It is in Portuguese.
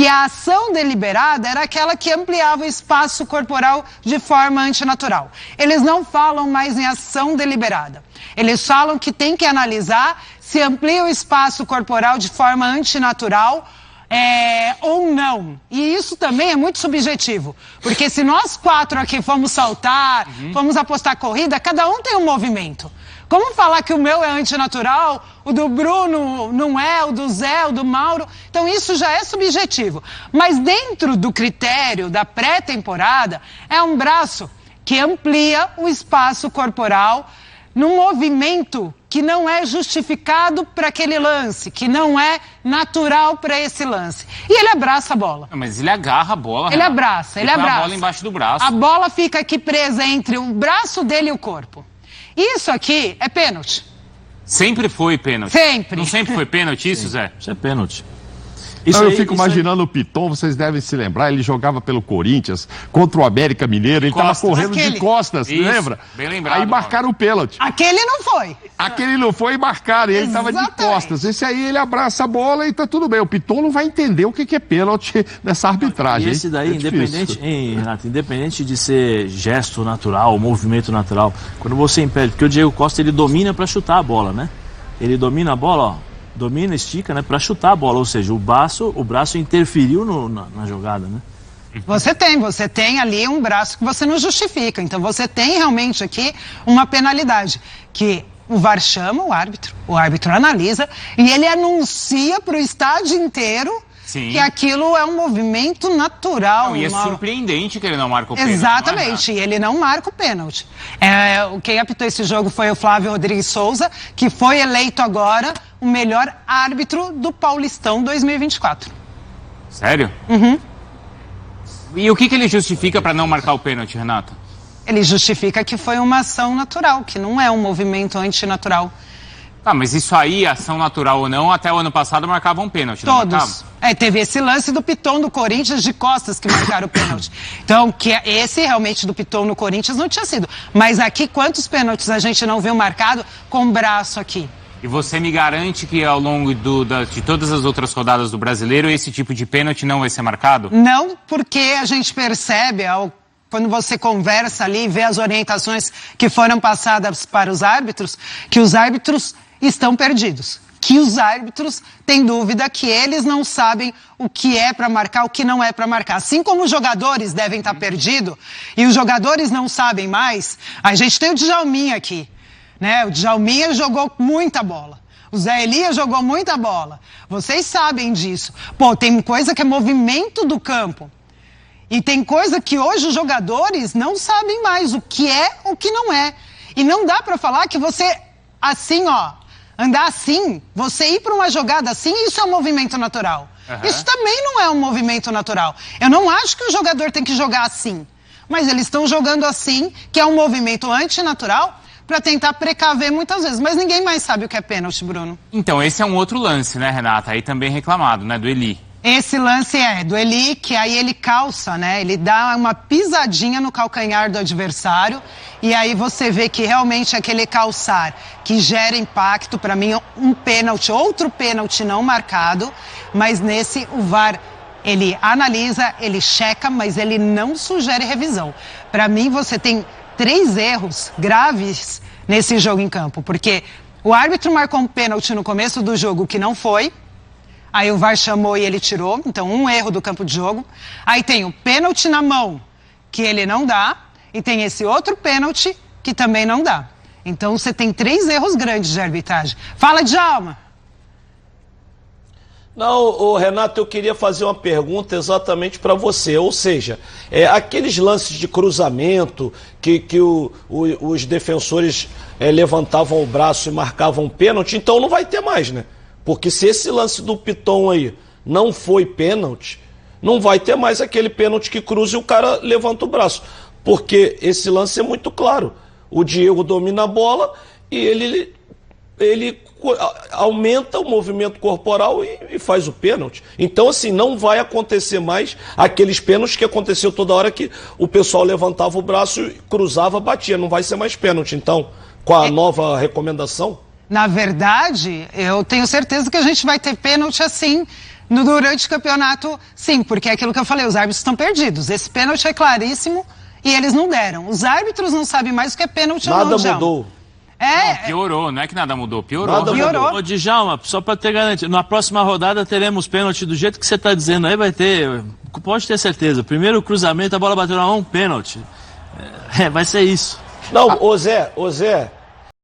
E a ação deliberada era aquela que ampliava o espaço corporal de forma antinatural. Eles não falam mais em ação deliberada. Eles falam que tem que analisar se amplia o espaço corporal de forma antinatural ou não. E isso também é muito subjetivo. Porque se nós 4 aqui fomos saltar, fomos apostar corrida, cada um tem um movimento. Como falar que o meu é antinatural, o do Bruno não é, o do Zé, o do Mauro? Então isso já é subjetivo. Mas dentro do critério da pré-temporada, é um braço que amplia o espaço corporal num movimento que não é justificado para aquele lance, que não é natural para esse lance. E ele abraça a bola. Mas ele agarra a bola. Ele abraça, ele abraça. A bola embaixo do braço. A bola fica aqui presa entre o braço dele e o corpo. Isso aqui é pênalti. Sempre foi pênalti. Sempre. Não sempre foi pênalti isso, Zé? Isso é pênalti. Eu fico imaginando o Piton, vocês devem se lembrar, ele jogava pelo Corinthians contra o América Mineiro, ele estava correndo de costas, lembra? Bem lembrado. Aí marcaram o pênalti. Aquele não foi. Aquele não foi e marcaram, ele estava de costas. Esse aí ele abraça a bola e tá tudo bem. O Piton não vai entender o que é pênalti nessa arbitragem. E esse daí, Renato, independente de ser gesto natural, movimento natural, quando você impede, porque o Diego Costa ele domina para chutar a bola, né? Ele domina a bola, ó. Domina, estica, né, para chutar a bola, ou seja, o braço interferiu na jogada, né? Você tem ali um braço que você não justifica, então você tem realmente aqui uma penalidade, que o VAR chama o árbitro analisa e ele anuncia para o estádio inteiro que aquilo é um movimento natural. Não, e é surpreendente que ele não marca o pênalti. Exatamente, e ele não marca o pênalti. Quem apitou esse jogo foi o Flávio Rodrigues Souza, que foi eleito agora o melhor árbitro do Paulistão 2024. Sério? E o que ele justifica para não marcar o pênalti, Renata? Ele justifica que foi uma ação natural, que não é um movimento antinatural. Ah, mas isso aí, ação natural ou não, até o ano passado marcavam pênalti. Todos. Teve esse lance do Piton do Corinthians de costas que marcaram o pênalti. Então, esse realmente do Piton no Corinthians não tinha sido. Mas aqui, quantos pênaltis a gente não viu marcado com o braço aqui? E você me garante que ao longo de todas as outras rodadas do Brasileiro, esse tipo de pênalti não vai ser marcado? Não, porque a gente percebe, quando você conversa ali e vê as orientações que foram passadas para os árbitros, que os árbitros estão perdidos. Que os árbitros têm dúvida, que eles não sabem o que é para marcar, o que não é para marcar. Assim como os jogadores devem estar perdidos e os jogadores não sabem mais, a gente tem o Djalminha aqui, né? O Djalminha jogou muita bola. O Zé Elias jogou muita bola. Vocês sabem disso. Pô, tem coisa que é movimento do campo. E tem coisa que hoje os jogadores não sabem mais o que é, o que não é. E não dá para falar que você, assim, andar assim, você ir para uma jogada assim, isso é um movimento natural. Isso também não é um movimento natural. Eu não acho que o jogador tem que jogar assim. Mas eles estão jogando assim, que é um movimento antinatural, para tentar precaver muitas vezes. Mas ninguém mais sabe o que é pênalti, Bruno. Então, esse é um outro lance, né, Renata? Aí também reclamado, né, do Eli. Esse lance é do Eli, que aí ele calça, né? Ele dá uma pisadinha no calcanhar do adversário e aí você vê que realmente aquele calçar que gera impacto, para mim, um pênalti, outro pênalti não marcado, mas nesse o VAR, ele analisa, ele checa, mas ele não sugere revisão. Para mim, você tem 3 erros graves nesse jogo em campo, porque o árbitro marcou um pênalti no começo do jogo que não foi, aí o VAR chamou e ele tirou, então um erro do campo de jogo. Aí tem o pênalti na mão, que ele não dá, e tem esse outro pênalti que também não dá. Então você tem 3 erros grandes de arbitragem. Fala, Djalma! Não, Renato, eu queria fazer uma pergunta exatamente para você, ou seja, aqueles lances de cruzamento que os defensores levantavam o braço e marcavam pênalti, então não vai ter mais, né? Porque se esse lance do Piton aí não foi pênalti, não vai ter mais aquele pênalti que cruza e o cara levanta o braço. Porque esse lance é muito claro. O Diego domina a bola e ele aumenta o movimento corporal e faz o pênalti. Então, assim, não vai acontecer mais aqueles pênaltis que aconteceu toda hora que o pessoal levantava o braço, cruzava, batia. Não vai ser mais pênalti, então, com a nova recomendação. Na verdade, eu tenho certeza que a gente vai ter pênalti assim durante o campeonato, sim, porque é aquilo que eu falei, os árbitros estão perdidos. Esse pênalti é claríssimo e eles não deram. Os árbitros não sabem mais o que é pênalti ou não. Nada mudou. É, Não, piorou, não é que nada mudou, piorou. Nada piorou. Ô, Djalma, só para ter garantido, na próxima rodada teremos pênalti do jeito que você está dizendo aí, vai ter, pode ter certeza. Primeiro cruzamento, a bola bateu na mão, pênalti. Vai ser isso. Não, ô Zé,